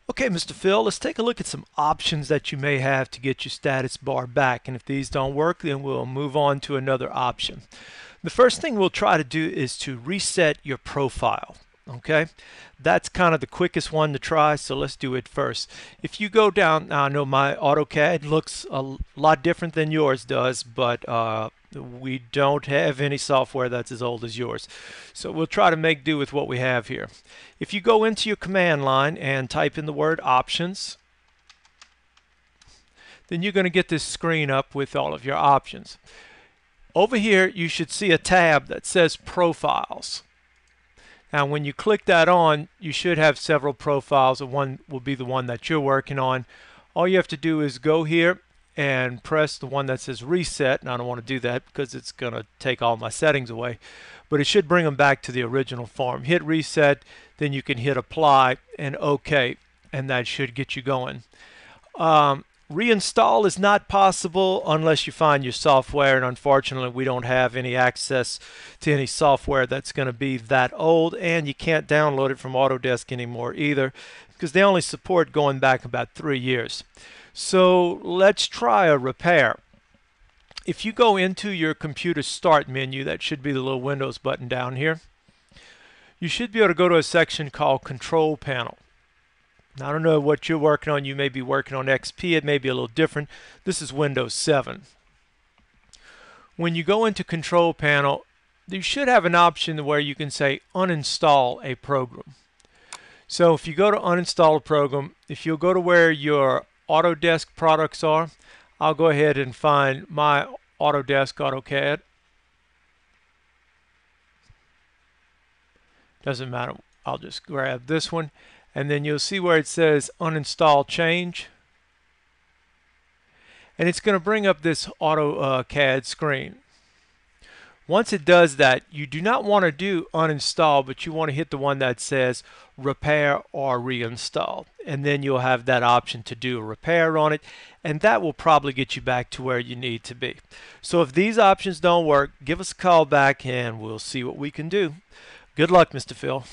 Okay, Mr. Phil, let's take a look at some options that you may have to get your status bar back. And if these don't work, then we'll move on to another option. The first thing we'll try to do is to reset your profile. Okay, that's kind of the quickest one to try, so let's do it first. If you go down, I know my AutoCAD looks a lot different than yours does, but we don't have any software that's as old as yours. So we'll try to make do with what we have here. If you go into your command line and type in the word options, then you're going to get this screen up with all of your options. Over here, you should see a tab that says profiles. Now, when you click that on, you should have several profiles, and one will be the one that you're working on. All you have to do is go here and press the one that says reset, and I don't want to do that because it's going to take all my settings away, but it should bring them back to the original form. Hit reset, then you can hit apply and OK, and that should get you going. Reinstall is not possible unless you find your software, and unfortunately we don't have any access to any software that's going to be that old, and you can't download it from Autodesk anymore either because they only support going back about 3 years. So let's try a repair. If you go into your computer start menu, that should be the little Windows button down here, you should be able to go to a section called Control Panel. Now, I don't know what you're working on. You may be working on XP. It may be a little different. This is Windows 7. When you go into Control Panel, you should have an option where you can say uninstall a program. So if you go to uninstall a program, if you'll go to where your Autodesk products are, I'll go ahead and find my Autodesk AutoCAD. Doesn't matter. I'll just grab this one. And then you'll see where it says uninstall change, and it's going to bring up this AutoCAD screen. Once it does that, you do not want to do uninstall, but you want to hit the one that says repair or reinstall, and then you'll have that option to do a repair on it, and that will probably get you back to where you need to be. So if these options don't work, give us a call back and we'll see what we can do. Good luck, Mr. Phil.